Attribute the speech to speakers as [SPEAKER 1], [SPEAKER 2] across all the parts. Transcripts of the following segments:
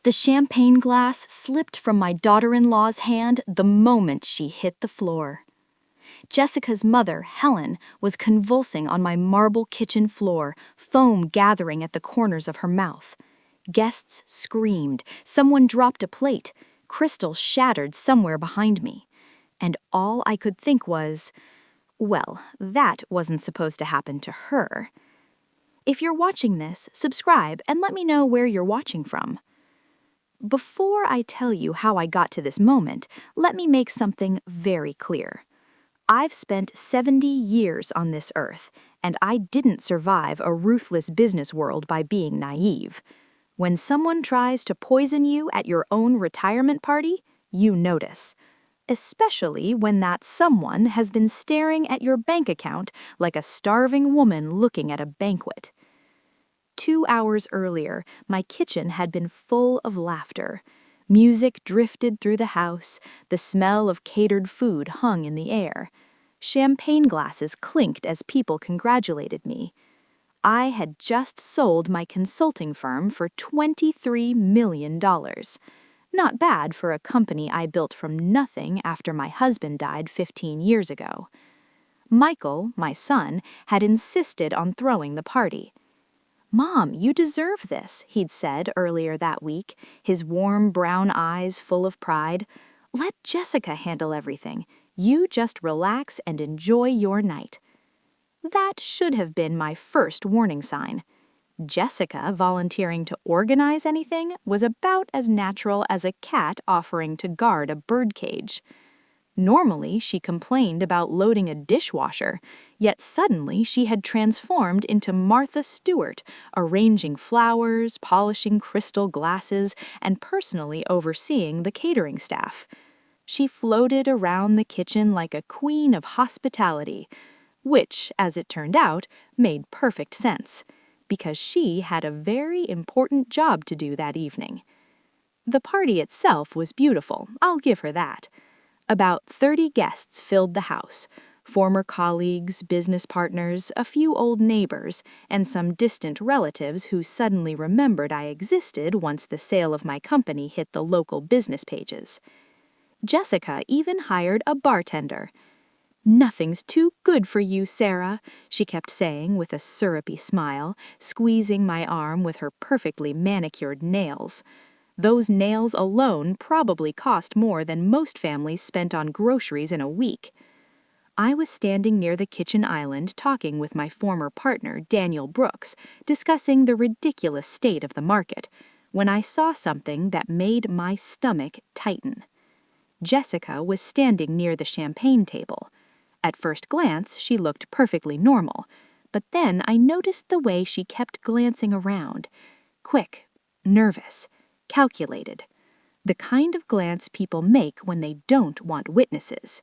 [SPEAKER 1] The champagne glass slipped from my daughter-in-law's hand the moment she hit the floor. Jessica's mother, Helen, was convulsing on my marble kitchen floor, foam gathering at the corners of her mouth. Guests screamed, someone dropped a plate, crystal shattered somewhere behind me. And all I could think was, well, that wasn't supposed to happen to her. If you're watching this, subscribe and let me know where you're watching from. Before I tell you how I got to this moment, let me make something very clear. I've spent 70 years on this earth, and I didn't survive a ruthless business world by being naive. When someone tries to poison you at your own retirement party, you notice. Especially when that someone has been staring at your bank account like a starving woman looking at a banquet. 2 hours earlier, my kitchen had been full of laughter. Music drifted through the house, the smell of catered food hung in the air. Champagne glasses clinked as people congratulated me. I had just sold my consulting firm for $23 million. Not bad for a company I built from nothing after my husband died 15 years ago. Michael, my son, had insisted on throwing the party. "Mom, you deserve this," he'd said earlier that week, his warm brown eyes full of pride. "Let Jessica handle everything. You just relax and enjoy your night." That should have been my first warning sign. Jessica volunteering to organize anything was about as natural as a cat offering to guard a birdcage. Normally, she complained about loading a dishwasher, yet suddenly she had transformed into Martha Stewart, arranging flowers, polishing crystal glasses, and personally overseeing the catering staff. She floated around the kitchen like a queen of hospitality, which, as it turned out, made perfect sense, because she had a very important job to do that evening. The party itself was beautiful, I'll give her that. About 30 guests filled the house, former colleagues, business partners, a few old neighbors, and some distant relatives who suddenly remembered I existed once the sale of my company hit the local business pages. Jessica even hired a bartender. "Nothing's too good for you, Sarah," she kept saying with a syrupy smile, squeezing my arm with her perfectly manicured nails. Those nails alone probably cost more than most families spent on groceries in a week. I was standing near the kitchen island talking with my former partner, Daniel Brooks, discussing the ridiculous state of the market, when I saw something that made my stomach tighten. Jessica was standing near the champagne table. At first glance, she looked perfectly normal, but then I noticed the way she kept glancing around. Quick, nervous, calculated. The kind of glance people make when they don't want witnesses.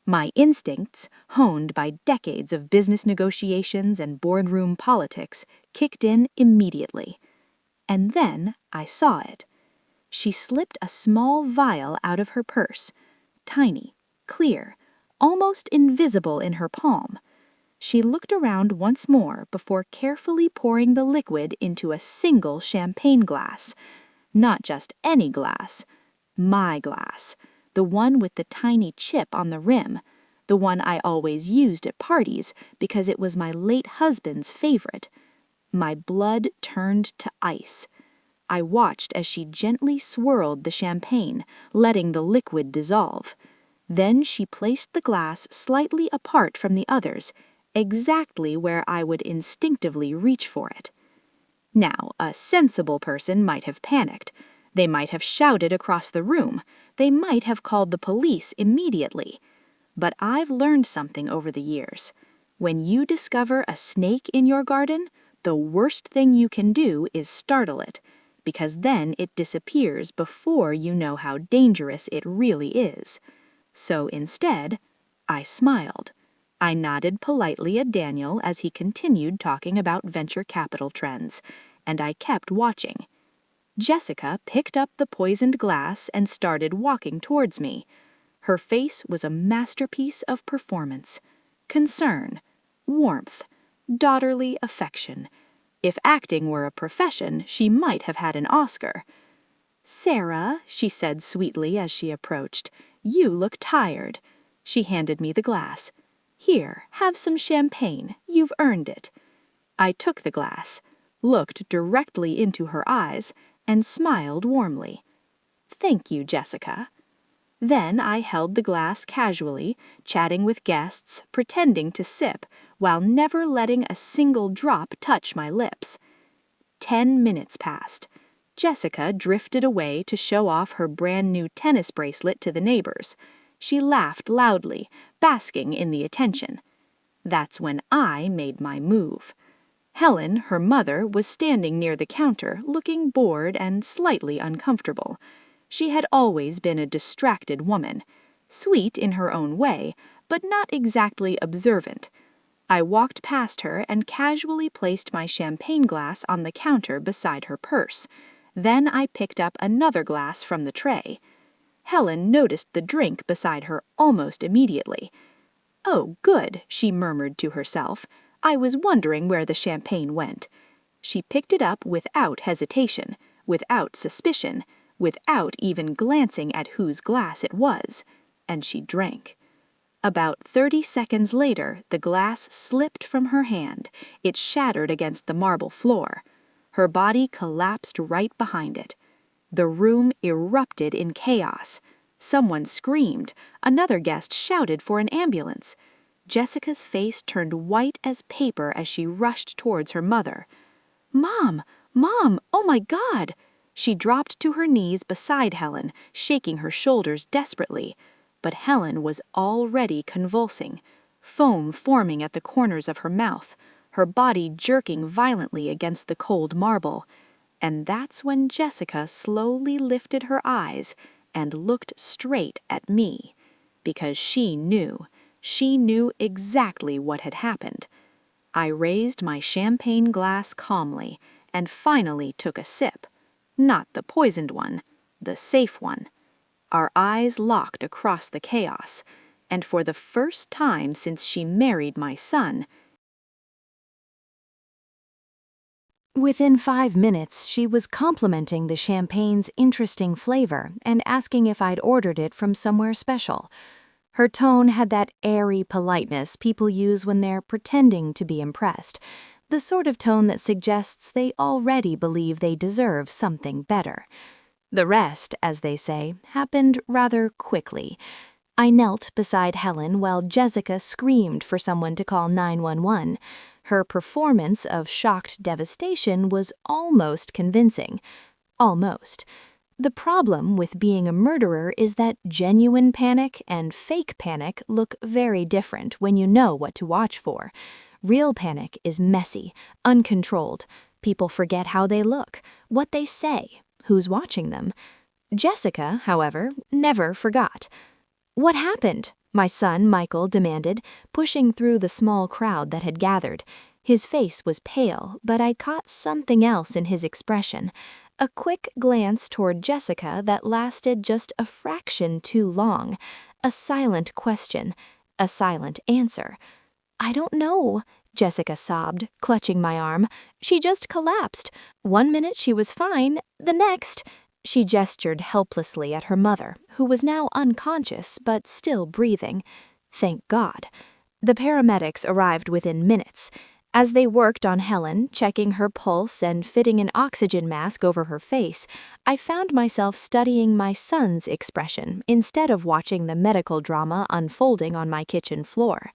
[SPEAKER 1] My instincts, honed by decades of business negotiations and boardroom politics, kicked in immediately. And then I saw it. She slipped a small vial out of her purse, tiny, clear, almost invisible in her palm. She looked around once more before carefully pouring the liquid into a single champagne glass. Not just any glass, my glass, the one with the tiny chip on the rim, the one I always used at parties because it was my late husband's favorite. My blood turned to ice. I watched as she gently swirled the champagne, letting the liquid dissolve. Then she placed the glass slightly apart from the others, exactly where I would instinctively reach for it. Now, a sensible person might have panicked. They might have shouted across the room. They might have called the police immediately. But I've learned something over the years. When you discover a snake in your garden, the worst thing you can do is startle it, because then it disappears before you know how dangerous it really is. So instead, I smiled. I nodded politely at Daniel as he continued talking about venture capital trends, and I kept watching. Jessica picked up the poisoned glass and started walking towards me. Her face was a masterpiece of performance. Concern, warmth, daughterly affection. If acting were a profession, she might have had an Oscar. "Sarah," she said sweetly as she approached, "you look tired." She handed me the glass. "Here, have some champagne. You've earned it." I took the glass, looked directly into her eyes, and smiled warmly. "Thank you, Jessica." Then I held the glass casually, chatting with guests, pretending to sip, while never letting a single drop touch my lips. 10 minutes passed. Jessica drifted away to show off her brand-new tennis bracelet to the neighbors. She laughed loudly, basking in the attention. That's when I made my move. Helen, her mother, was standing near the counter, looking bored and slightly uncomfortable. She had always been a distracted woman, sweet in her own way, but not exactly observant. I walked past her and casually placed my champagne glass on the counter beside her purse. Then I picked up another glass from the tray. Helen noticed the drink beside her almost immediately. "Oh, good," she murmured to herself. "I was wondering where the champagne went." She picked it up without hesitation, without suspicion, without even glancing at whose glass it was, and she drank. About 30 seconds later, the glass slipped from her hand. It shattered against the marble floor. Her body collapsed right behind it. The room erupted in chaos. Someone screamed. Another guest shouted for an ambulance. Jessica's face turned white as paper as she rushed towards her mother. "Mom! Mom! Oh my God!" She dropped to her knees beside Helen, shaking her shoulders desperately. But Helen was already convulsing, foam forming at the corners of her mouth, her body jerking violently against the cold marble. And that's when Jessica slowly lifted her eyes and looked straight at me, because she knew exactly what had happened. I raised my champagne glass calmly and finally took a sip. Not the poisoned one, the safe one. Our eyes locked across the chaos, and for the first time since she married my son. Within 5 minutes, she was complimenting the champagne's interesting flavor and asking if I'd ordered it from somewhere special. Her tone had that airy politeness people use when they're pretending to be impressed, the sort of tone that suggests they already believe they deserve something better. The rest, as they say, happened rather quickly. I knelt beside Helen while Jessica screamed for someone to call 911. Her performance of shocked devastation was almost convincing. Almost. The problem with being a murderer is that genuine panic and fake panic look very different when you know what to watch for. Real panic is messy, uncontrolled. People forget how they look, what they say, who's watching them. Jessica, however, never forgot. "What happened?" my son Michael demanded, pushing through the small crowd that had gathered. His face was pale, but I caught something else in his expression. A quick glance toward Jessica that lasted just a fraction too long. A silent question, a silent answer. "I don't know," Jessica sobbed, clutching my arm. "She just collapsed. 1 minute she was fine, the next—" She gestured helplessly at her mother, who was now unconscious but still breathing. Thank God. The paramedics arrived within minutes. As they worked on Helen, checking her pulse and fitting an oxygen mask over her face, I found myself studying my son's expression instead of watching the medical drama unfolding on my kitchen floor.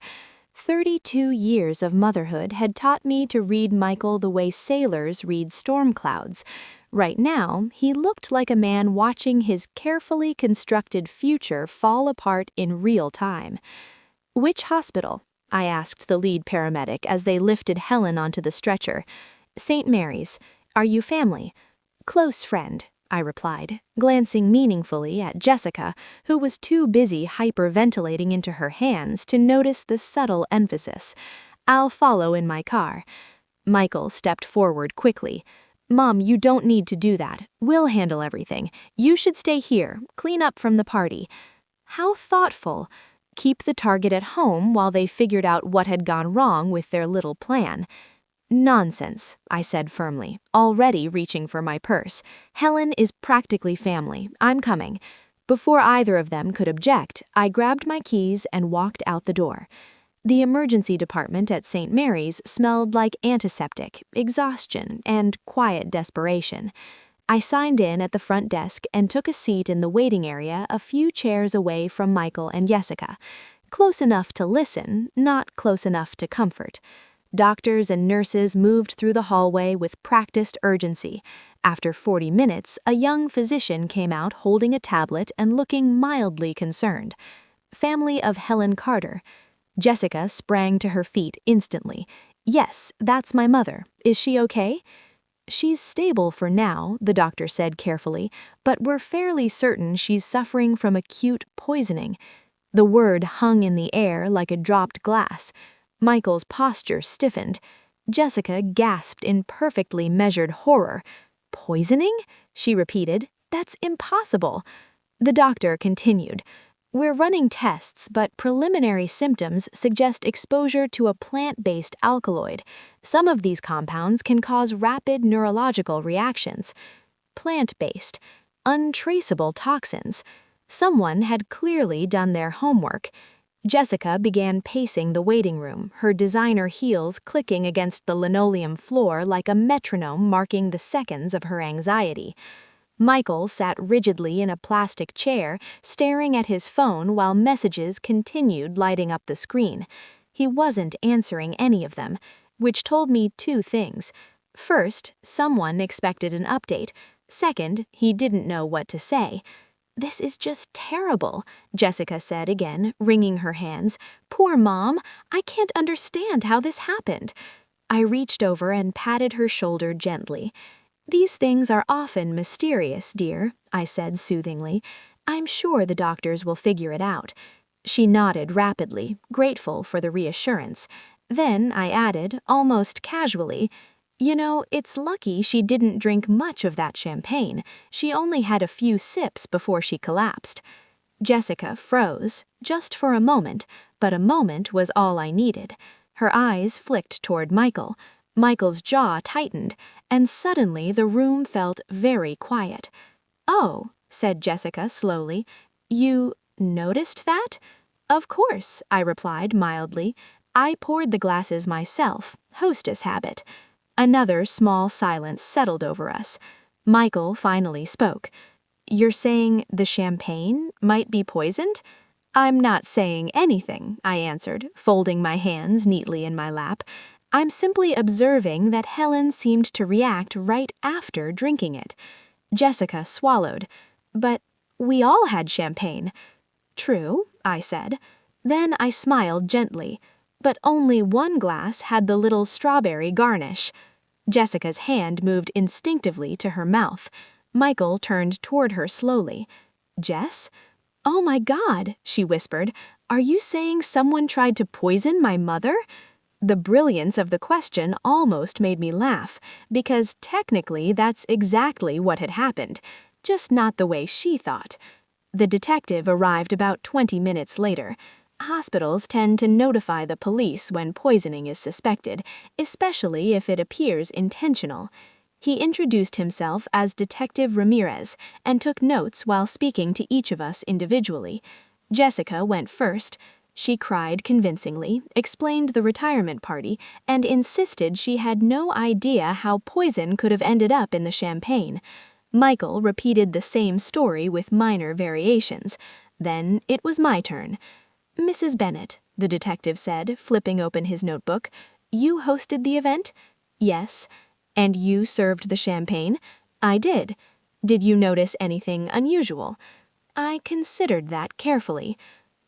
[SPEAKER 1] 32 years of motherhood had taught me to read Michael the way sailors read storm clouds. Right now, he looked like a man watching his carefully constructed future fall apart in real time. "Which hospital?" I asked the lead paramedic as they lifted Helen onto the stretcher. "St. Mary's. Are you family?" "Close friend," I replied, glancing meaningfully at Jessica, who was too busy hyperventilating into her hands to notice the subtle emphasis. "I'll follow in my car." Michael stepped forward quickly. "Mom, you don't need to do that. We'll handle everything. You should stay here, clean up from the party." How thoughtful. Keep the target at home while they figured out what had gone wrong with their little plan.
[SPEAKER 2] Nonsense, I said firmly, already reaching for my purse. Helen is practically family. I'm coming. Before either of them could object, I grabbed my keys and walked out the door. The emergency department at St. Mary's smelled like antiseptic, exhaustion, and quiet desperation. I signed in at the front desk and took a seat in the waiting area a few chairs away from Michael and Jessica. Close enough to listen, not close enough to comfort. Doctors and nurses moved through the hallway with practiced urgency. After 40 minutes, a young physician came out holding a tablet and looking mildly concerned. Family of Helen Carter. Jessica sprang to her feet instantly. Yes, that's my mother. Is she okay? She's stable for now, the doctor said carefully, but we're fairly certain she's suffering from acute poisoning. The word hung in the air like a dropped glass. Michael's posture stiffened. Jessica gasped in perfectly measured horror. Poisoning? She repeated. That's impossible. The doctor continued. We're running tests, but preliminary symptoms suggest exposure to a plant-based alkaloid. Some of these compounds can cause rapid neurological reactions. Plant-based, untraceable toxins. Someone had clearly done their homework. Jessica began pacing the waiting room, her designer heels clicking against the linoleum floor like a metronome marking the seconds of her anxiety. Michael sat rigidly in a plastic chair, staring at his phone while messages continued lighting up the screen. He wasn't answering any of them, which told me two things. First, someone expected an update. Second, he didn't know what to say. This is just terrible, Jessica said again, wringing her hands. Poor Mom, I can't understand how this happened. I reached over and patted her shoulder gently. These things are often mysterious, dear, I said soothingly. I'm sure the doctors will figure it out. She nodded rapidly, grateful for the reassurance. Then I added, almost casually, you know, it's lucky she didn't drink much of that champagne. She only had a few sips before she collapsed. Jessica froze, just for a moment, but a moment was all I needed. Her eyes flicked toward Michael. Michael's jaw tightened, and suddenly the room felt very quiet. Oh, said Jessica slowly, you noticed that? Of course, I replied mildly. I poured the glasses myself, hostess habit. Another small silence settled over us. Michael finally spoke. You're saying the champagne might be poisoned? I'm not saying anything, I answered, folding my hands neatly in my lap. I'm simply observing that Helen seemed to react right after drinking it. Jessica swallowed. But we all had champagne. True, I said. Then I smiled gently. But only one glass had the little strawberry garnish. Jessica's hand moved instinctively to her mouth. Michael turned toward her slowly. Jess? Oh my God, she whispered. Are you saying someone tried to poison my mother? The brilliance of the question almost made me laugh, because technically that's exactly what had happened, just not the way she thought. The detective arrived about 20 minutes later. Hospitals tend to notify the police when poisoning is suspected, especially if it appears intentional. He introduced himself as Detective Ramirez and took notes while speaking to each of us individually. Jessica went first. She cried convincingly, explained the retirement party, and insisted she had no idea how poison could have ended up in the champagne. Michael repeated the same story with minor variations. Then it was my turn. Mrs. Bennet, the detective said, flipping open his notebook, you hosted the event? Yes. And you served the champagne? I did. Did you notice anything unusual? I considered that carefully.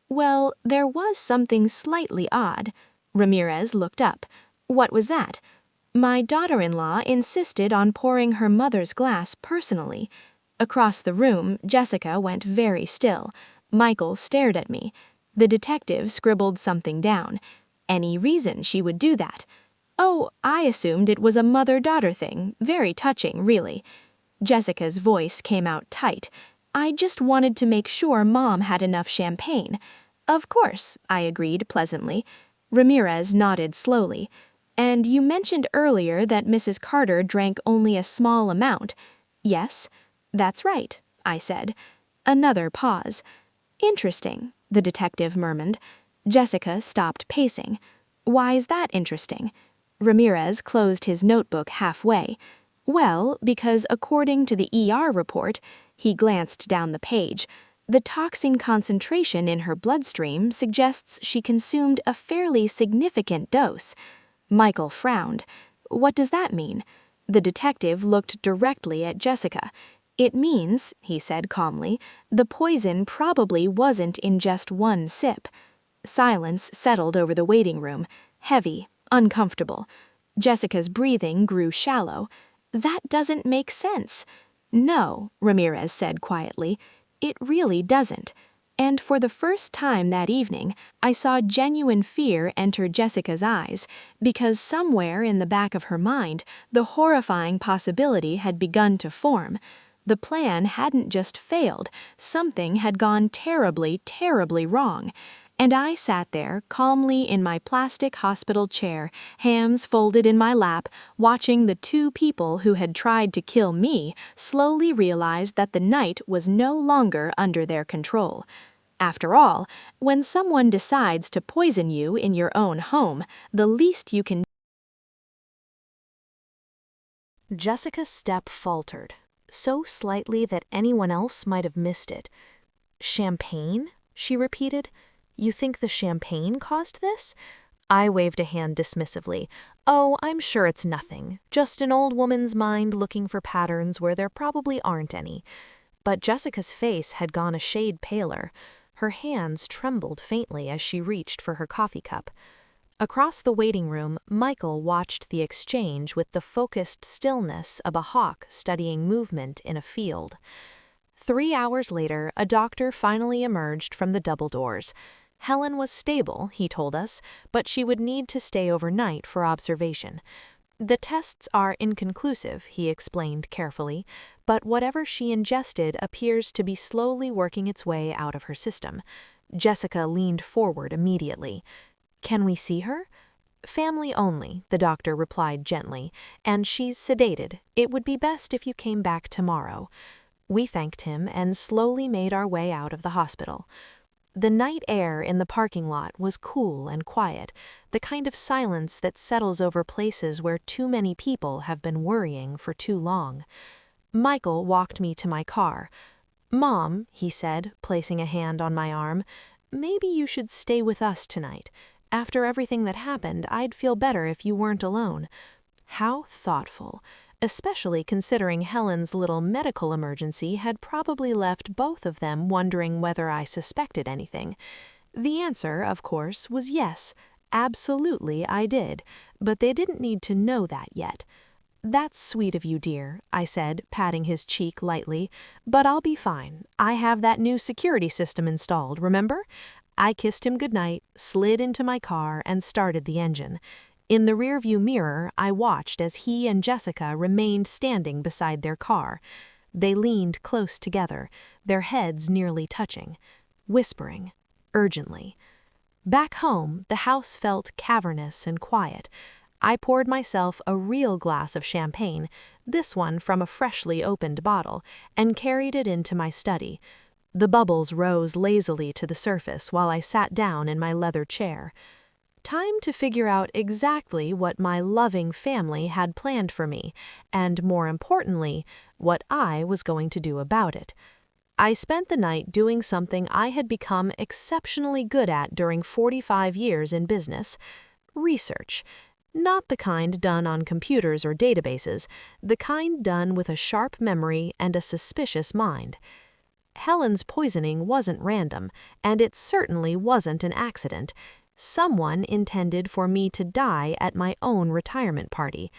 [SPEAKER 2] Well, there was something slightly odd. Ramirez looked up. What was that? My daughter-in-law insisted on pouring her mother's glass personally. Across the room, Jessica went very still. Michael stared at me. The detective scribbled something down. Any reason she would do that? Oh, I assumed it was a mother-daughter thing. Very touching, really. Jessica's voice came out tight. I just wanted to make sure Mom had enough champagne. Of course, I agreed pleasantly. Ramirez nodded slowly. And you mentioned earlier that Mrs. Carter drank only a small amount. Yes, that's right, I said. Another pause. Interesting, the detective murmured. Jessica stopped pacing. Why is that interesting? Ramirez closed his notebook halfway. Well, because according to the ER report, he glanced down the page, the toxin concentration in her bloodstream suggests she consumed a fairly significant dose. Michael frowned. What does that mean? The detective looked directly at Jessica. It means, he said calmly, the poison probably wasn't in just one sip. Silence settled over the waiting room, heavy, uncomfortable. Jessica's breathing grew shallow. That doesn't make sense. No, Ramirez said quietly, it really doesn't. And for the first time that evening, I saw genuine fear enter Jessica's eyes, because somewhere in the back of her mind, the horrifying possibility had begun to form. The plan hadn't just failed, something had gone terribly, terribly wrong. And I sat there calmly in my plastic hospital chair, hands folded in my lap, watching the two people who had tried to kill me slowly realize that the night was no longer under their control. After all, when someone decides to poison you in your own home, the least you can.
[SPEAKER 1] Jessica's step faltered, so slightly that anyone else might have missed it. Champagne? She repeated. You think the champagne caused this? I waved a hand dismissively. Oh, I'm sure it's nothing. Just an old woman's mind looking for patterns where there probably aren't any. But Jessica's face had gone a shade paler. Her hands trembled faintly as she reached for her coffee cup. Across the waiting room, Michael watched the exchange with the focused stillness of a hawk studying movement in a field. 3 hours later, a doctor finally emerged from the double doors. Helen was stable, he told us, but she would need to stay overnight for observation. The tests are inconclusive, he explained carefully, but whatever she ingested appears to be slowly working its way out of her system. Jessica leaned forward immediately. Can we see her? Family only, the doctor replied gently, and she's sedated. It would be best if you came back tomorrow. We thanked him and slowly made our way out of the hospital. The night air in the parking lot was cool and quiet, the kind of silence that settles over places where too many people have been worrying for too long. Michael walked me to my car. Mom, he said, placing a hand on my arm, maybe you should stay with us tonight. After everything that happened, I'd feel better if you weren't alone. How thoughtful, especially considering Helen's little medical emergency had probably left both of them wondering whether I suspected anything. The answer, of course, was yes, absolutely I did, but they didn't need to know that yet. That's sweet of you, dear, I said, patting his cheek lightly, but I'll be fine. I have that new security system installed, remember? I kissed him goodnight, slid into my car, and started the engine. In the rearview mirror, I watched as he and Jessica remained standing beside their car. They leaned close together, their heads nearly touching, whispering, urgently. Back home, the house felt cavernous and quiet. I poured myself a real glass of champagne, this one from a freshly opened bottle, and carried it into my study. The bubbles rose lazily to the surface while I sat down in my leather chair. Time to figure out exactly what my loving family had planned for me, and more importantly, what I was going to do about it. I spent the night doing something I had become exceptionally good at during 45 years in business: research. Not the kind done on computers or databases, the kind done with a sharp memory and a suspicious mind. Helen's poisoning wasn't random, and it certainly wasn't an accident. Someone intended for me to die at my own retirement party.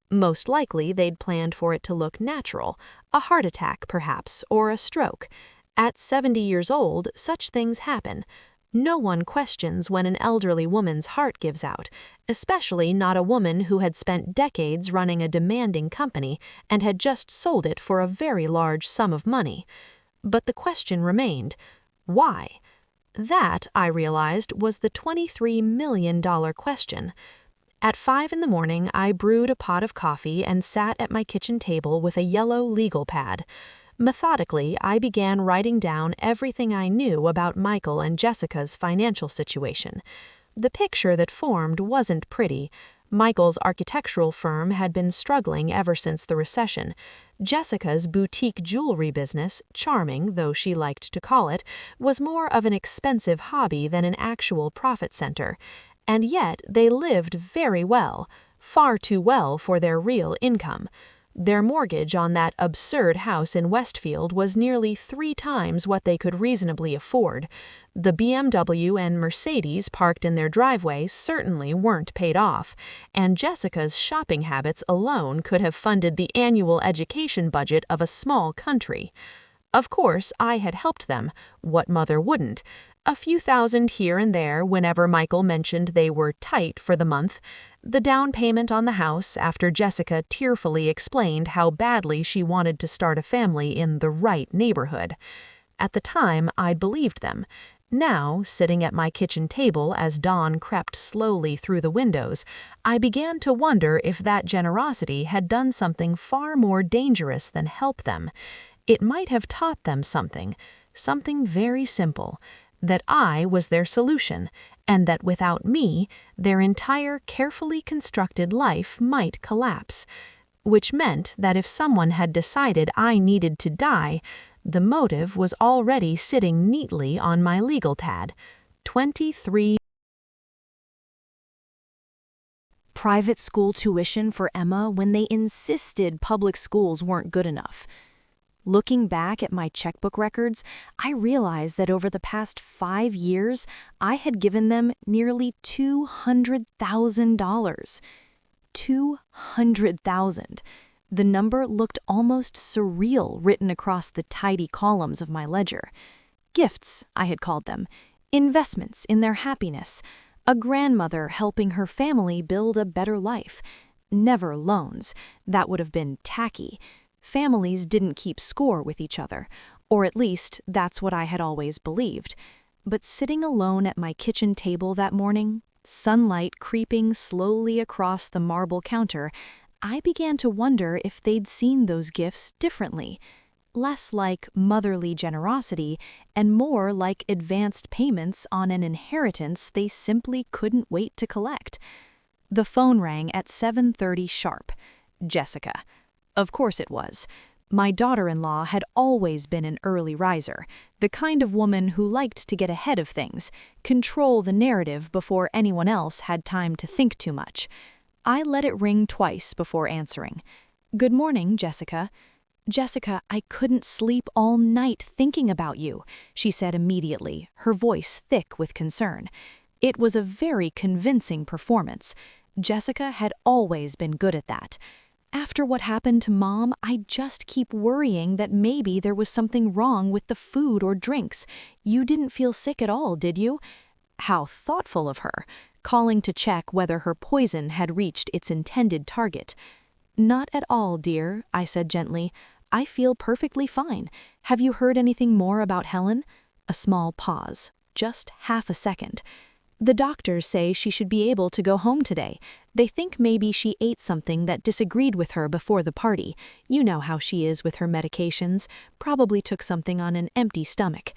[SPEAKER 1] Most likely they'd planned for it to look natural, a heart attack perhaps, or a stroke. At 70 years old, such things happen. No one questions when an elderly woman's heart gives out, especially not a woman who had spent decades running a demanding company and had just sold it for a very large sum of money. But the question remained, why? That, I realized, was the $23 million question.
[SPEAKER 2] At 5 in the morning, I brewed a pot of coffee and sat at my kitchen table with a yellow legal pad. Methodically, I began writing down everything I knew about Michael and Jessica's financial situation. The picture that formed wasn't pretty. Michael's architectural firm had been struggling ever since the recession. Jessica's boutique jewelry business, charming though she liked to call it, was more of an expensive hobby than an actual profit center. And yet they lived very well, far too well for their real income. Their mortgage on that absurd house in Westfield was nearly 3 times what they could reasonably afford. The BMW and Mercedes parked in their driveway certainly weren't paid off, and Jessica's shopping habits alone could have funded the annual education budget of a small country. Of course, I had helped them. What mother wouldn't? A few thousand here and there whenever Michael mentioned they were tight for the month. The down payment on the house after Jessica tearfully explained how badly she wanted to start a family in the right neighborhood. At the time, I'd believed them. Now, sitting at my kitchen table as dawn crept slowly through the windows, I began to wonder if that generosity had done something far more dangerous than help them. It might have taught them something very simple, that I was their solution, and that without me, their entire carefully constructed life might collapse. Which meant that if someone had decided I needed to die, the motive was already sitting neatly on my legal pad. 23.
[SPEAKER 1] Private school tuition for Emma when they insisted public schools weren't good enough. Looking back at my checkbook records, I realized that over the past 5 years, I had given them nearly $200,000. $200,000. The number looked almost surreal written across the tidy columns of my ledger. Gifts, I had called them. Investments in their happiness. A grandmother helping her family build a better life. Never loans. That would have been tacky. Families didn't keep score with each other, or at least that's what I had always believed. But sitting alone at my kitchen table that morning, sunlight creeping slowly across the marble counter, I began to wonder if they'd seen those gifts differently, less like motherly generosity and more like advanced payments on an inheritance they simply couldn't wait to collect. The phone rang at 7:30 sharp. Jessica. Of course it was. My daughter-in-law had always been an early riser, the kind of woman who liked to get ahead of things, control the narrative before anyone else had time to think too much. I let it ring twice before answering. "Good morning, Jessica." "Jessica, I couldn't sleep all night thinking about you," she said immediately, her voice thick with concern. It was a very convincing performance. Jessica had always been good at that. "After what happened to Mom, I just keep worrying that maybe there was something wrong with the food or drinks. You didn't feel sick at all, did you?" How thoughtful of her, calling to check whether her poison had reached its intended target. "Not at all, dear," I said gently. "I feel perfectly fine. Have you heard anything more about Helen?" A small pause, just half a second. "The doctors say she should be able to go home today. They think maybe she ate something that disagreed with her before the party. You know how she is with her medications. Probably took something on an empty stomach."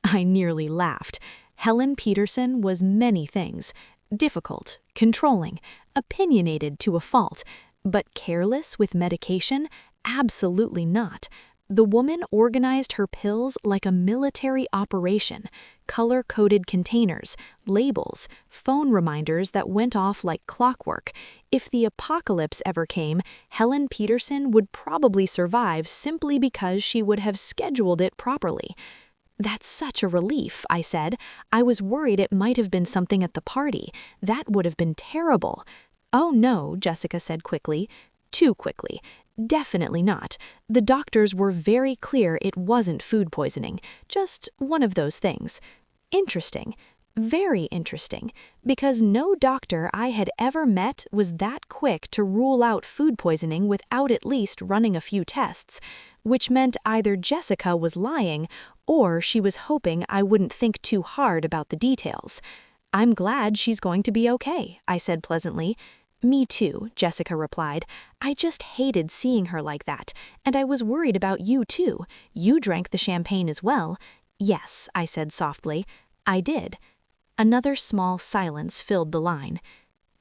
[SPEAKER 1] I nearly laughed. Helen Peterson was many things. Difficult, controlling, opinionated to a fault. But careless with medication? Absolutely not. The woman organized her pills like a military operation. Color-coded containers, labels, phone reminders that went off like clockwork. If the apocalypse ever came, Helen Peterson would probably survive simply because she would have scheduled it properly. "That's such a relief," I said. "I was worried it might have been something at the party. That would have been terrible." "Oh no," Jessica said quickly. Too quickly. "Definitely not. The doctors were very clear it wasn't food poisoning, just one of those things." Interesting. Very interesting, because no doctor I had ever met was that quick to rule out food poisoning without at least running a few tests, which meant either Jessica was lying or she was hoping I wouldn't think too hard about the details. "I'm glad she's going to be okay," I said pleasantly.
[SPEAKER 2] Me too, Jessica replied. I just hated seeing her like that, and I was worried about you too. You drank the champagne as well. Yes, I said softly. I did. Another small silence filled the line.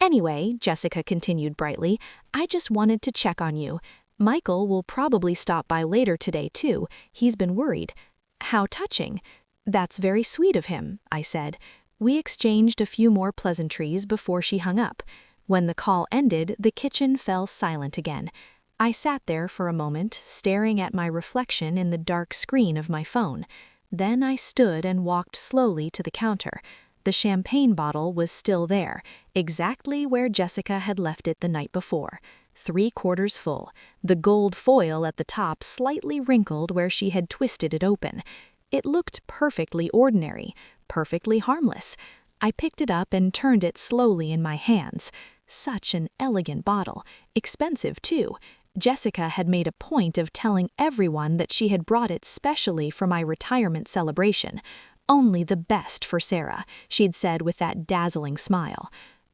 [SPEAKER 2] Anyway, Jessica continued brightly, I just wanted to check on you. Michael will probably stop by later today too. He's been worried. How touching. That's very sweet of him, I said. We exchanged a few more pleasantries before she hung up. When the call ended, the kitchen fell silent again. I sat there for a moment, staring at my reflection in the dark screen of my phone. Then I stood and walked slowly to the counter. The champagne bottle was still there, exactly where Jessica had left it the night before. 3/4 full, the gold foil at the top slightly wrinkled where she had twisted it open. It looked perfectly ordinary, perfectly harmless. I picked it up and turned it slowly in my hands. Such an elegant bottle, expensive too. Jessica had made a point of telling everyone that she had brought it specially for my retirement celebration. Only the best for Sarah, she'd said with that dazzling smile.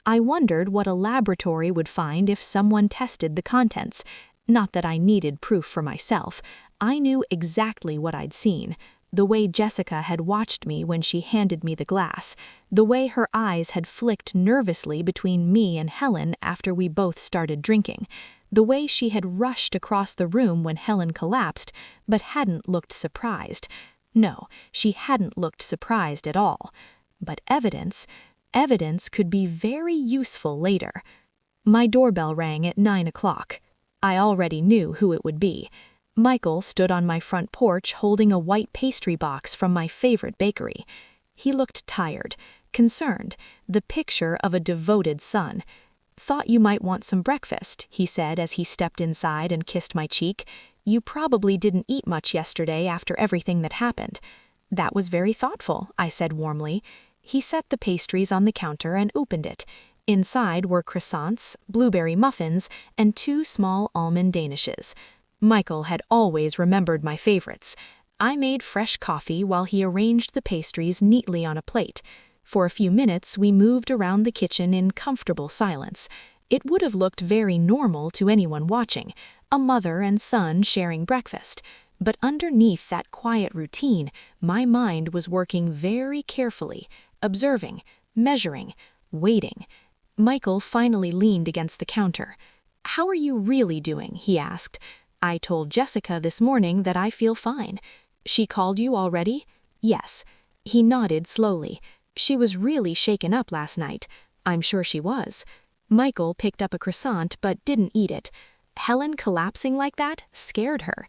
[SPEAKER 2] I wondered what a laboratory would find if someone tested the contents. Not that I needed proof for myself. I knew exactly what I'd seen. The way Jessica had watched me when she handed me the glass, the way her eyes had flicked nervously between me and Helen after we both started drinking, the way she had rushed across the room when Helen collapsed, but hadn't looked surprised. No, she hadn't looked surprised at all. But evidence could be very useful later. My doorbell rang at 9 o'clock. I already knew who it would be. Michael stood on my front porch holding a white pastry box from my favorite bakery. He looked tired, concerned, the picture of a devoted son. Thought you might want some breakfast, he said as he stepped inside and kissed my cheek. You probably didn't eat much yesterday after everything that happened. That was very thoughtful, I said warmly. He set the pastries on the counter and opened it. Inside were croissants, blueberry muffins, and 2 small almond danishes. Michael had always remembered my favorites. I made fresh coffee while he arranged the pastries neatly on a plate. For a few minutes, we moved around the kitchen in comfortable silence. It would have looked very normal to anyone watching, a mother and son sharing breakfast. But underneath that quiet routine, my mind was working very carefully, observing, measuring, waiting. Michael finally leaned against the counter. How are you really doing? He asked. I told Jessica this morning that I feel fine. She called you already? Yes. He nodded slowly. She was really shaken up last night. I'm sure she was. Michael picked up a croissant but didn't eat it. Helen collapsing like that scared her.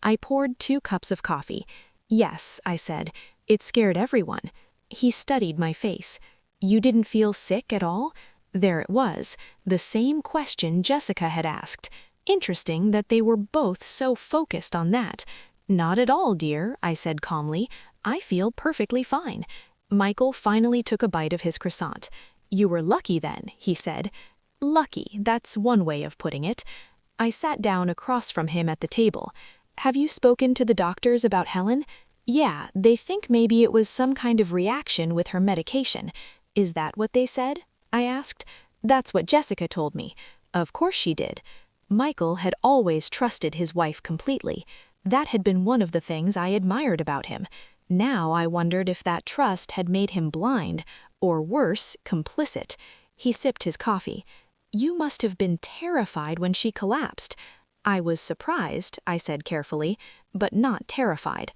[SPEAKER 2] I poured 2 cups of coffee. Yes, I said. It scared everyone. He studied my face. You didn't feel sick at all? There it was, the same question Jessica had asked. Interesting that they were both so focused on that. Not at all, dear, I said calmly. I feel perfectly fine. Michael finally took a bite of his croissant. You were lucky then, he said. Lucky, that's one way of putting it. I sat down across from him at the table. Have you spoken to the doctors about Helen? Yeah, they think maybe it was some kind of reaction with her medication. Is that what they said? I asked. That's what Jessica told me. Of course she did. Michael had always trusted his wife completely. That had been one of the things I admired about him. Now I wondered if that trust had made him blind, or worse, complicit. He sipped his coffee. You must have been terrified when she collapsed. I was surprised, I said carefully, but not terrified.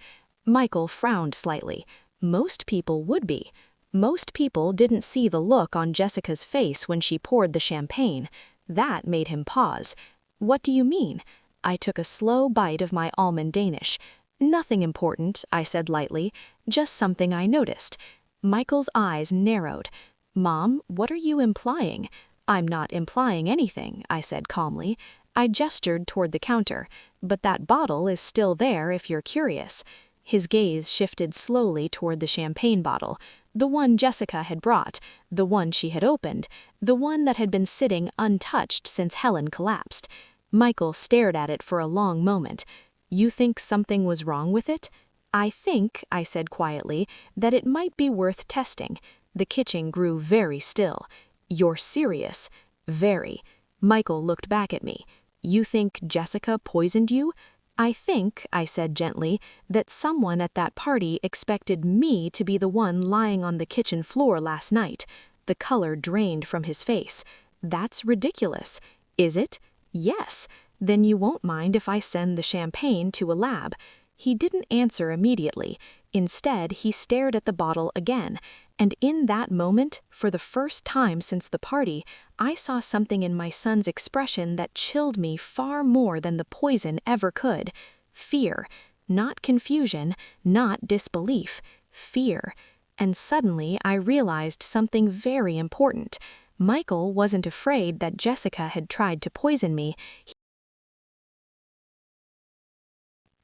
[SPEAKER 2] Michael frowned slightly. Most people would be. Most people didn't see the look on Jessica's face when she poured the champagne. That made him pause. What do you mean? I took a slow bite of my almond Danish. Nothing important, I said lightly, just something I noticed. Michael's eyes narrowed. Mom, what are you implying? I'm not implying anything, I said calmly. I gestured toward the counter, but that bottle is still there if you're curious. His gaze shifted slowly toward the champagne bottle, the one Jessica had brought, the one she had opened, the one that had been sitting untouched since Helen collapsed. Michael stared at it for a long moment. You think something was wrong with it? I think, I said quietly, that it might be worth testing. The kitchen grew very still. You're serious? Very. Michael looked back at me. You think Jessica poisoned you? I think, I said gently, that someone at that party expected me to be the one lying on the kitchen floor last night. The color drained from his face. That's ridiculous. Is it? Yes. Then you won't mind if I send the champagne to a lab. He didn't answer immediately. Instead, he stared at the bottle again, and in that moment, for the first time since the party, I saw something in my son's expression that chilled me far more than the poison ever could. Fear. Not confusion, not disbelief. Fear. And suddenly I realized something very important. Michael wasn't afraid that Jessica had tried to poison me.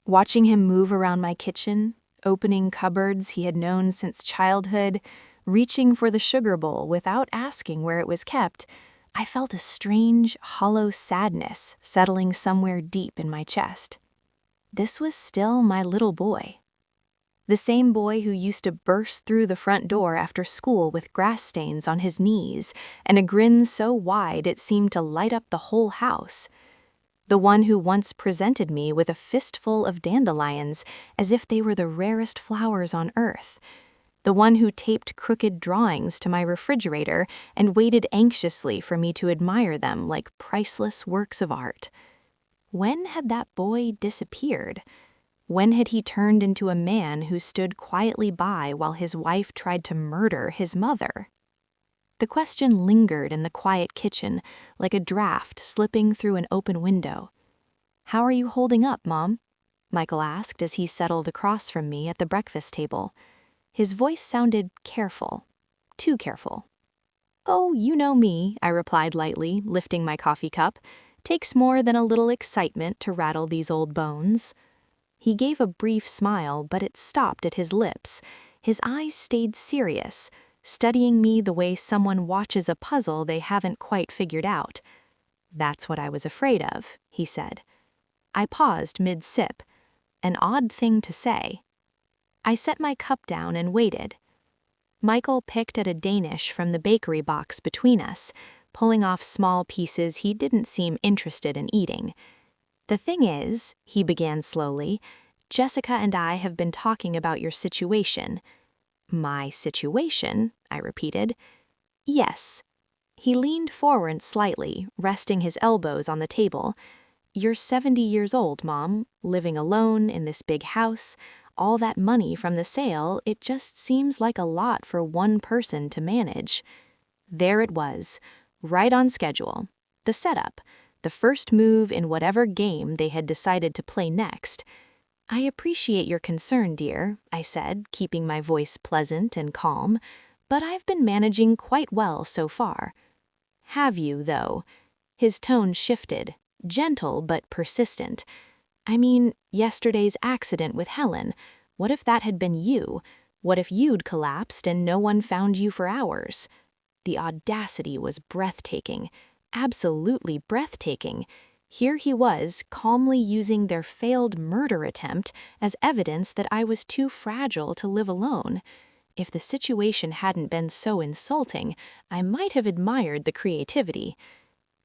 [SPEAKER 2] Watching him move around my kitchen, opening cupboards he had known since childhood, reaching for the sugar bowl without asking where it was kept, I felt a strange, hollow sadness settling somewhere deep in my chest. This was still my little boy. The same boy who used to burst through the front door after school with grass stains on his knees and a grin so wide it seemed to light up the whole house. The one who once presented me with a fistful of dandelions as if they were the rarest flowers on earth. The one who taped crooked drawings to my refrigerator and waited anxiously for me to admire them like priceless works of art. When had that boy disappeared? When had he turned into a man who stood quietly by while his wife tried to murder his mother? The question lingered in the quiet kitchen like a draft slipping through an open window. "How are you holding up, Mom?" Michael asked as he settled across from me at the breakfast table. His voice sounded careful, too careful. "Oh, you know me," I replied lightly, lifting my coffee cup. "Takes more than a little excitement to rattle these old bones." He gave a brief smile, but it stopped at his lips. His eyes stayed serious, studying me the way someone watches a puzzle they haven't quite figured out. "That's what I was afraid of," he said. I paused mid-sip. An odd thing to say. I set my cup down and waited. Michael picked at a Danish from the bakery box between us, pulling off small pieces he didn't seem interested in eating. "The thing is," he began slowly, "Jessica and I have been talking about your situation." "My situation?" I repeated. "Yes." He leaned forward slightly, resting his elbows on the table. "You're 70 years old, Mom, living alone in this big house. All that money from the sale, it just seems like a lot for one person to manage." There it was, right on schedule. The setup, the first move in whatever game they had decided to play next. "I appreciate your concern, dear," I said, keeping my voice pleasant and calm, "but I've been managing quite well so far." "Have you, though?" His tone shifted, gentle but persistent. "I mean, yesterday's accident with Helen. What if that had been you? What if you'd collapsed and no one found you for hours?" The audacity was breathtaking, absolutely breathtaking. Here he was, calmly using their failed murder attempt as evidence that I was too fragile to live alone. If the situation hadn't been so insulting, I might have admired the creativity.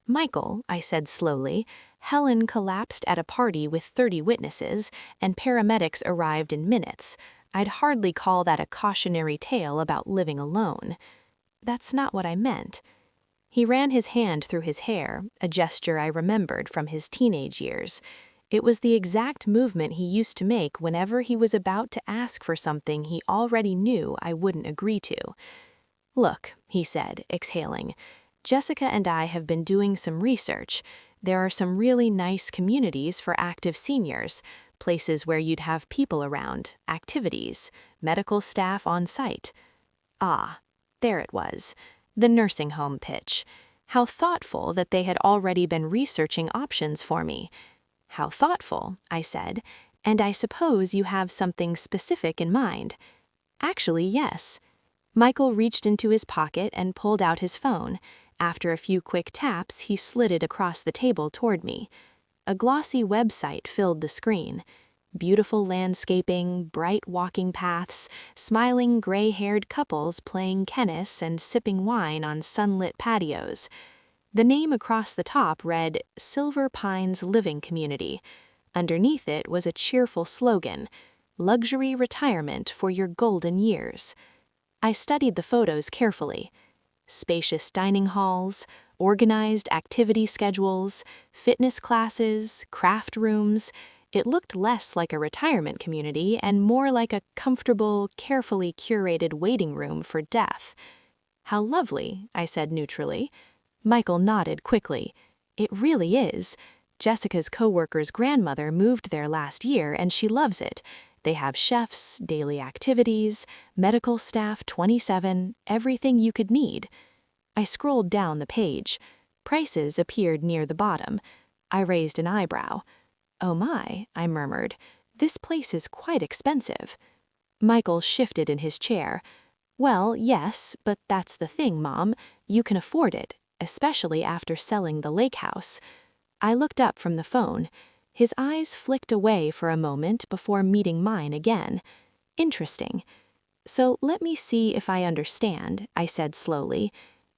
[SPEAKER 2] "Michael," I said slowly, "Helen collapsed at a party with 30 witnesses, and paramedics arrived in minutes. I'd hardly call that a cautionary tale about living alone." "That's not what I meant." He ran his hand through his hair, a gesture I remembered from his teenage years. It was the exact movement he used to make whenever he was about to ask for something he already knew I wouldn't agree to. "Look," he said, exhaling, "Jessica and I have been doing some research. There are some really nice communities for active seniors, places where you'd have people around, activities, medical staff on site." Ah, there it was. The nursing home pitch. How thoughtful that they had already been researching options for me. "How thoughtful," I said, "and I suppose you have something specific in mind." "Actually, yes." Michael reached into his pocket and pulled out his phone. After a few quick taps, he slid it across the table toward me. A glossy website filled the screen. Beautiful landscaping, bright walking paths, smiling gray-haired couples playing tennis and sipping wine on sunlit patios. The name across the top read Silver Pines Living Community. Underneath it was a cheerful slogan, Luxury Retirement for Your Golden Years. I studied the photos carefully. Spacious dining halls, organized activity schedules, fitness classes, craft rooms. It looked less like a retirement community and more like a comfortable, carefully curated waiting room for death. "How lovely," I said neutrally. Michael nodded quickly. "It really is. Jessica's coworker's grandmother moved there last year and she loves it. They have chefs, daily activities, medical staff 27, everything you could need." I scrolled down the page. Prices appeared near the bottom. I raised an eyebrow. "Oh my," I murmured. "This place is quite expensive." Michael shifted in his chair. "Well, yes, but that's the thing, Mom. You can afford it, especially after selling the lake house." I looked up from the phone. His eyes flicked away for a moment before meeting mine again. "Interesting. So let me see if I understand," I said slowly.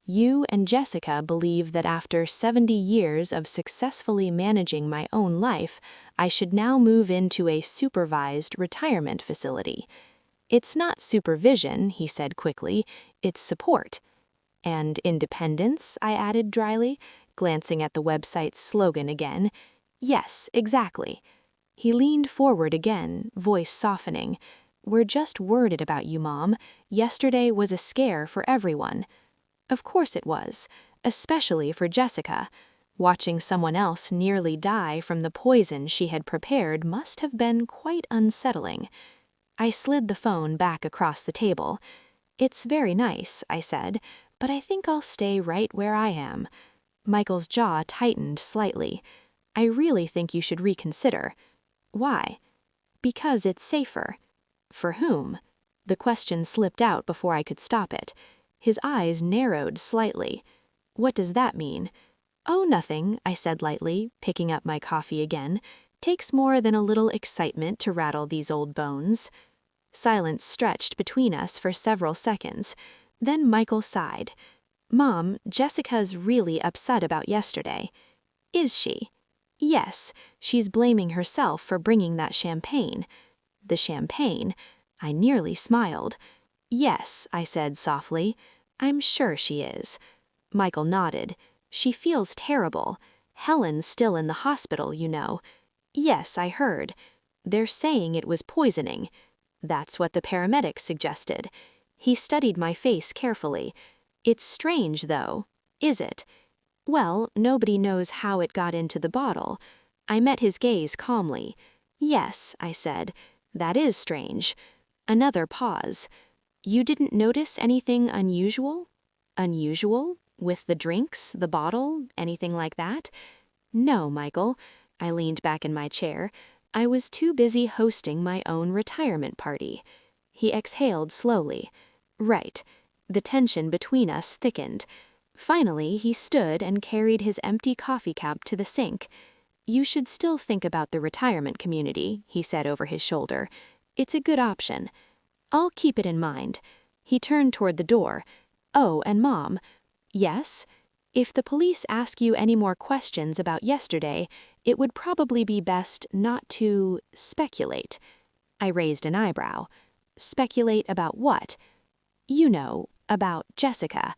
[SPEAKER 2] "You and Jessica believe that after 70 years of successfully managing my own life, I should now move into a supervised retirement facility." "It's not supervision," he said quickly. "It's support." "And independence," I added dryly, glancing at the website's slogan again. "Yes, exactly." He leaned forward again, voice softening. "We're just worried about you, Mom. Yesterday was a scare for everyone." Of course it was, especially for Jessica. Watching someone else nearly die from the poison she had prepared must have been quite unsettling. I slid the phone back across the table. "It's very nice," I said, "but I think I'll stay right where I am." Michael's jaw tightened slightly. "I really think you should reconsider." "Why?" "Because it's safer." "For whom?" The question slipped out before I could stop it. His eyes narrowed slightly. "What does that mean?" "Oh, nothing," I said lightly, picking up my coffee again. "Takes more than a little excitement to rattle these old bones." Silence stretched between us for several seconds. Then Michael sighed. "Mom, Jessica's really upset about yesterday." "Is she?" "Yes, she's blaming herself for bringing that champagne." "The champagne?" I nearly smiled. "Yes," I said softly. "I'm sure she is." Michael nodded. "She feels terrible. Helen's still in the hospital, you know." "Yes, I heard. They're saying it was poisoning." "That's what the paramedics suggested." He studied my face carefully. "It's strange, though." "Is it?" "Well, nobody knows how it got into the bottle." I met his gaze calmly. "Yes," I said. "That is strange." Another pause. "You didn't notice anything unusual?" "Unusual? With the drinks, the bottle, anything like that?" "No, Michael." I leaned back in my chair. "I was too busy hosting my own retirement party." He exhaled slowly. "Right." The tension between us thickened. Finally, he stood and carried his empty coffee cup to the sink. "You should still think about the retirement community," he said over his shoulder. "It's a good option." "I'll keep it in mind." He turned toward the door. "Oh, and Mom." "Yes?" "If the police ask you any more questions about yesterday, it would probably be best not to speculate." I raised an eyebrow. "Speculate about what?" "You know, about Jessica."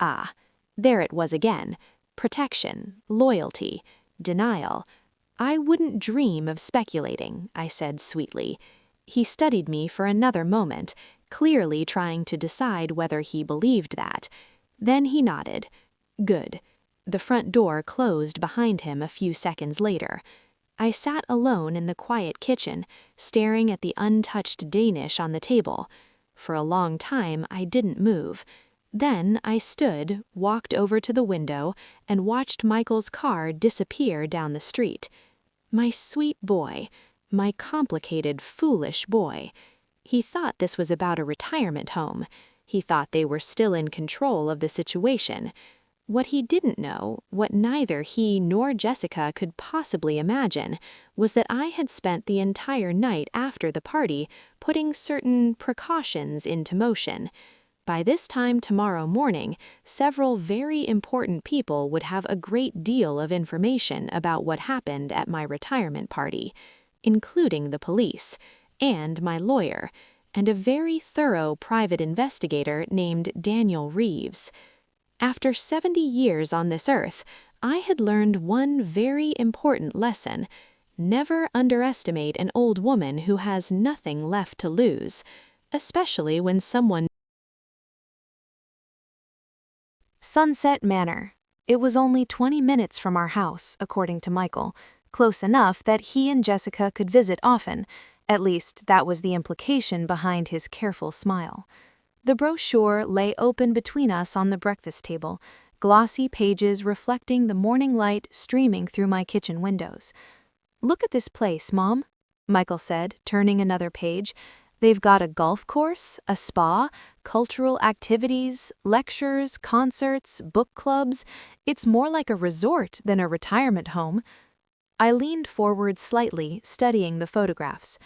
[SPEAKER 2] Ah, there it was again. Protection, loyalty, denial. "I wouldn't dream of speculating," I said sweetly. He studied me for another moment, clearly trying to decide whether he believed that. Then he nodded. "Good." The front door closed behind him a few seconds later. I sat alone in the quiet kitchen, staring at the untouched Danish on the table. For a long time, I didn't move. Then I stood, walked over to the window, and watched Michael's car disappear down the street. My sweet boy. My complicated, foolish boy. He thought this was about a retirement home. He thought they were still in control of the situation. What he didn't know, what neither he nor Jessica could possibly imagine, was that I had spent the entire night after the party putting certain precautions into motion. by this time tomorrow morning, several very important people would have a great deal of information about what happened at my retirement party, including the police, and my lawyer, and a very thorough private investigator named Daniel Reeves. After 70 years on this earth, I had learned one very important lesson. Never underestimate an old woman who has nothing left to lose, especially when someone...
[SPEAKER 3] Sunset Manor. It was only 20 minutes from our house, according to Michael, close enough that he and Jessica could visit often. At least, that was the implication behind his careful smile. The brochure lay open between us on the breakfast table, glossy pages reflecting the morning light streaming through my kitchen windows. "Look at this place, Mom," Michael said, turning another page. "They've got a golf course, a spa, cultural activities, lectures, concerts, book clubs. It's more like a resort than a retirement home." I leaned forward slightly, studying the photographs.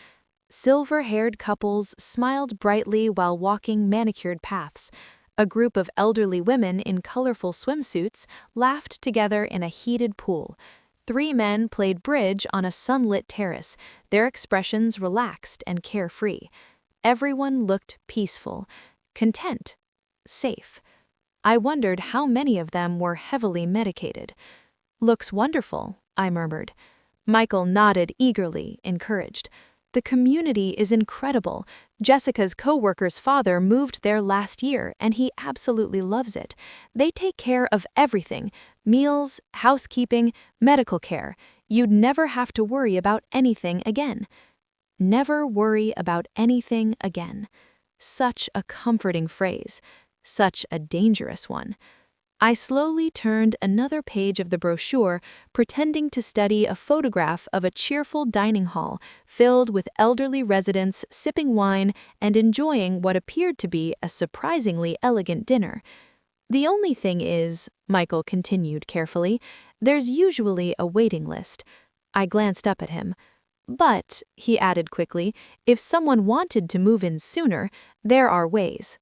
[SPEAKER 3] Silver-haired couples smiled brightly while walking manicured paths. A group of elderly women in colorful swimsuits laughed together in a heated pool. 3 men played bridge on a sunlit terrace, their expressions relaxed and carefree. Everyone looked peaceful, content, safe. I wondered how many of them were heavily medicated. "Looks wonderful," I murmured. Michael nodded eagerly, encouraged. "The community is incredible. Jessica's co-worker's father moved there last year, and he absolutely loves it. They take care of everything: meals, housekeeping, medical care. You'd never have to worry about anything again." Never worry about anything again. Such a comforting phrase. Such a dangerous one. I slowly turned another page of the brochure, pretending to study a photograph of a cheerful dining hall filled with elderly residents sipping wine and enjoying what appeared to be a surprisingly elegant dinner. "The only thing is," Michael continued carefully, "there's usually a waiting list." I glanced up at him. "But," he added quickly, "if someone wanted to move in sooner, there are ways."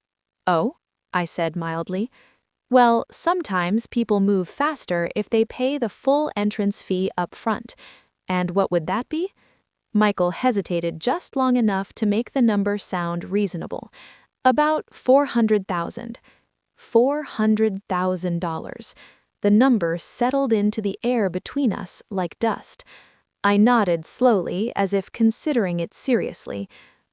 [SPEAKER 3] "Oh?" I said mildly. "Well, sometimes people move faster if they pay the full entrance fee up front. And what would that be?" Michael hesitated just long enough to make the number sound reasonable. "About $400,000. $400,000. The number settled into the air between us like dust. I nodded slowly, as if considering it seriously.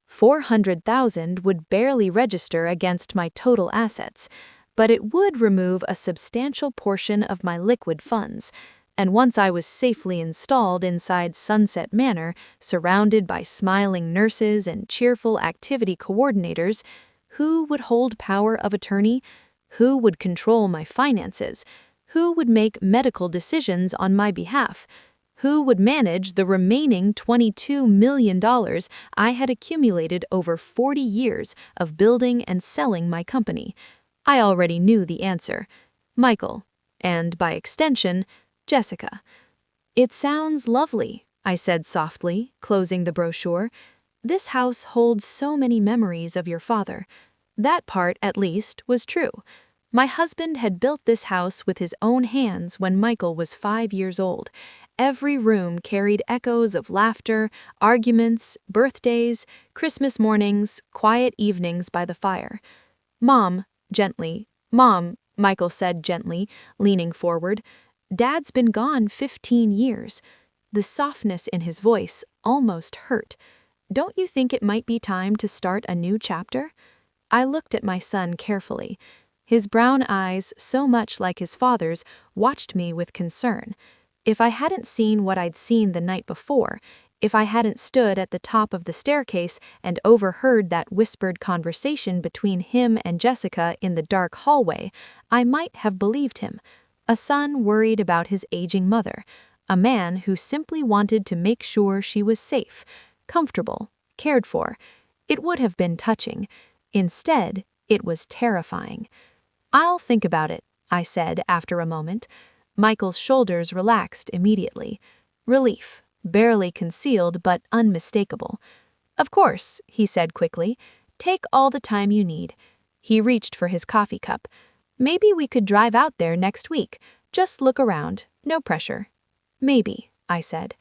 [SPEAKER 3] 400,000 would barely register against my total assets, but it would remove a substantial portion of my liquid funds, and once I was safely installed inside Sunset Manor, surrounded by smiling nurses and cheerful activity coordinators, who would hold power of attorney? Who would control my finances? Who would make medical decisions on my behalf? Who would manage the remaining $22 million I had accumulated over 40 years of building and selling my company? I already knew the answer. Michael, and by extension, Jessica. "It sounds lovely," I said softly, closing the brochure. "This house holds so many memories of your father." That part, at least, was true. My husband had built this house with his own hands when Michael was 5 years old. Every room carried echoes of laughter, arguments, birthdays, Christmas mornings, quiet evenings by the fire. "Mom," gently, "Mom," Michael said gently, leaning forward, "Dad's been gone 15 years. The softness in his voice almost hurt. "Don't you think it might be time to start a new chapter?" I looked at my son carefully. His brown eyes, so much like his father's, watched me with concern. If I hadn't seen what I'd seen the night before, if I hadn't stood at the top of the staircase and overheard that whispered conversation between him and Jessica in the dark hallway, I might have believed him. A son worried about his aging mother. A man who simply wanted to make sure she was safe, comfortable, cared for. It would have been touching. Instead, it was terrifying. "I'll think about it," I said after a moment. Michael's shoulders relaxed immediately. Relief, barely concealed but unmistakable. "Of course," he said quickly. "Take all the time you need.
[SPEAKER 2] He reached for his coffee cup. Maybe we could drive out there next week. Just look around, no pressure. Maybe, I said.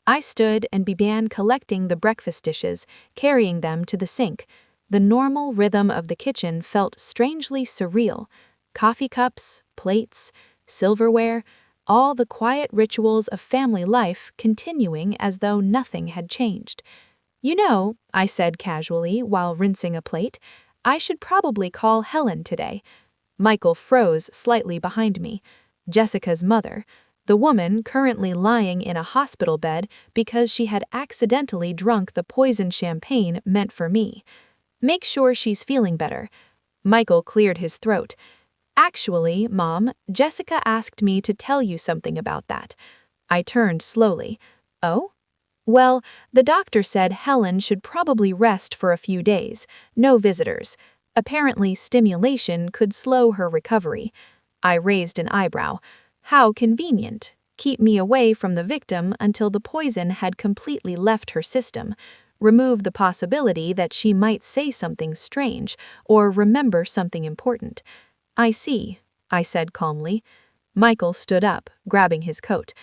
[SPEAKER 2] I stood and began collecting the breakfast dishes, carrying them to the sink. The normal rhythm of the kitchen felt strangely surreal. Coffee cups, plates, silverware, all the quiet rituals of family life continuing as though nothing had changed. You know, I said casually while rinsing a plate, I should probably call Helen today. Michael froze slightly behind me. Jessica's mother, the woman currently lying in a hospital bed because she had accidentally drunk the poisoned champagne meant for me. Make sure she's feeling better. Michael cleared his throat. Actually, Mom, Jessica asked me to tell you something about that. I turned slowly. Oh? Well, the doctor said Helen should probably rest for a few days. No visitors. Apparently, stimulation could slow her recovery. I raised an eyebrow. How convenient. Keep me away from the victim until the poison had completely left her system. Remove the possibility that she might say something strange or remember something important. I see, I said calmly. Michael stood up, grabbing his coat.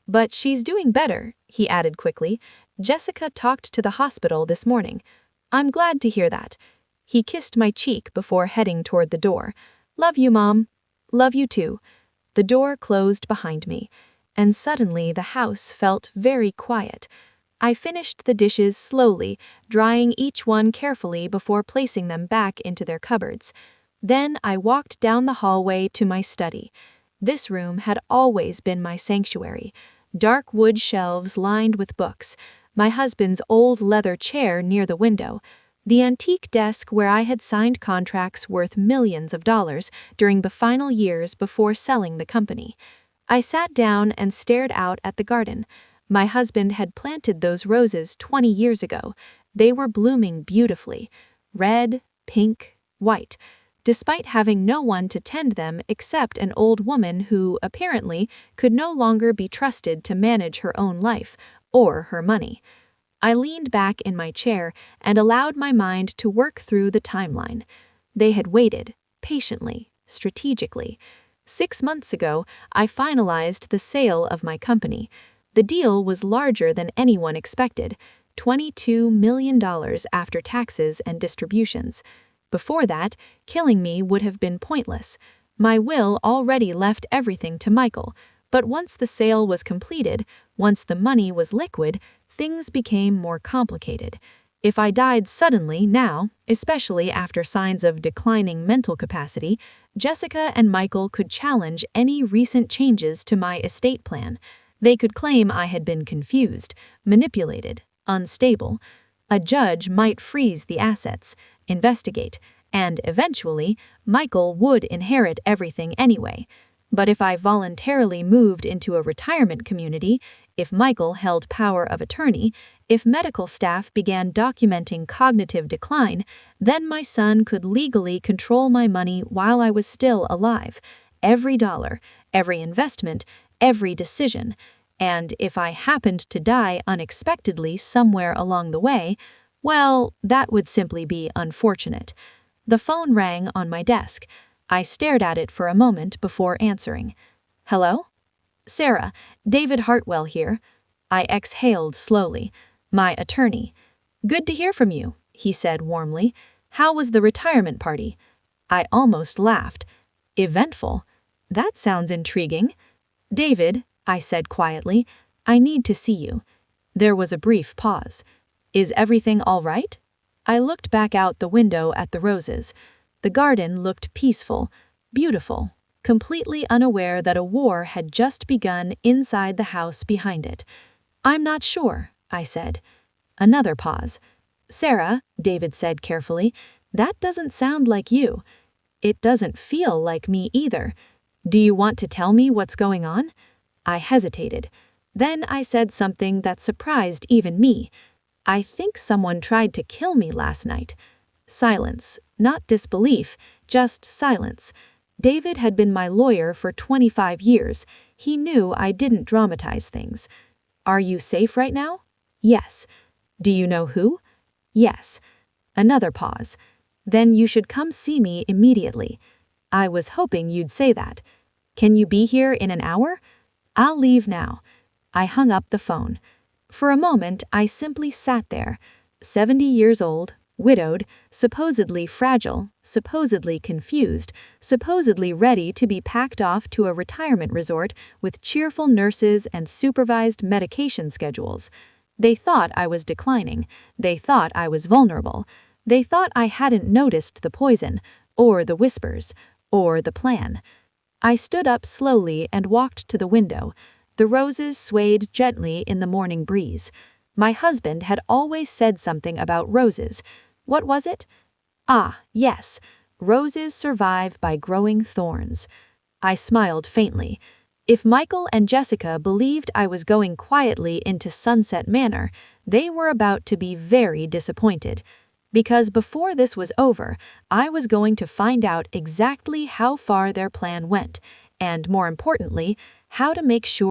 [SPEAKER 2] But she's doing better, he added quickly. Jessica talked to the hospital this morning. I'm glad to hear that. He kissed my cheek before heading toward the door. Love you, Mom. Love you too. The door closed behind me, and suddenly the house felt very quiet. I finished the dishes slowly, drying each one carefully before placing them back into their cupboards. Then I walked down the hallway to my study. This room had always been my sanctuary. Dark wood shelves lined with books, my husband's old leather chair near the window, the antique desk where I had signed contracts worth millions of dollars during the final years before selling the company. I sat down and stared out at the garden. My husband had planted those roses 20 years ago. They were blooming beautifully, red, pink, white, despite having no one to tend them except an old woman who, apparently, could no longer be trusted to manage her own life or her money. I leaned back in my chair and allowed my mind to work through the timeline. They had waited, patiently, strategically. 6 months ago, I finalized the sale of my company. The deal was larger than anyone expected, $22 million after taxes and distributions. Before that, killing me would have been pointless. My will already left everything to Michael, but once the sale was completed, once the money was liquid, things became more complicated. If I died suddenly now, especially after signs of declining mental capacity, Jessica and Michael could challenge any recent changes to my estate plan. They could claim I had been confused, manipulated, unstable. A judge might freeze the assets, investigate, and eventually, Michael would inherit everything anyway. But if I voluntarily moved into a retirement community, if Michael held power of attorney, if medical staff began documenting cognitive decline, then my son could legally control my money while I was still alive. Every dollar, every investment, every decision. And if I happened to die unexpectedly somewhere along the way, well, that would simply be unfortunate. The phone rang on my desk. I stared at it for a moment before answering. Hello? Sarah, David Hartwell here. I exhaled slowly. My attorney. Good to hear from you, he said warmly. How was the retirement party? I almost laughed. Eventful. That sounds intriguing. David, I said quietly, I need to see you. There was a brief pause. Is everything all right? I looked back out the window at the roses. The garden looked peaceful, beautiful, completely unaware that a war had just begun inside the house behind it. I'm not sure, I said. Another pause. Sarah, David said carefully, that doesn't sound like you. It doesn't feel like me either. Do you want to tell me what's going on? I hesitated. Then I said something that surprised even me. I think someone tried to kill me last night. Silence, not disbelief, just silence. David had been my lawyer for 25 years. He knew I didn't dramatize things. Are you safe right now? Yes. Do you know who? Yes. Another pause. Then you should come see me immediately. I was hoping you'd say that. Can you be here in an hour? I'll leave now. I hung up the phone. For a moment, I simply sat there, 70 years old, widowed, supposedly fragile, supposedly confused, supposedly ready to be packed off to a retirement resort with cheerful nurses and supervised medication schedules. They thought I was declining. They thought I was vulnerable. They thought I hadn't noticed the poison, or the whispers, or the plan. I stood up slowly and walked to the window. The roses swayed gently in the morning breeze. My husband had always said something about roses. What was it? Ah, yes, roses survive by growing thorns. I smiled faintly. If Michael and Jessica believed I was going quietly into Sunset Manor, they were about to be very disappointed. Because before this was over, I was going to find out exactly how far their plan went, and more importantly, how to make sure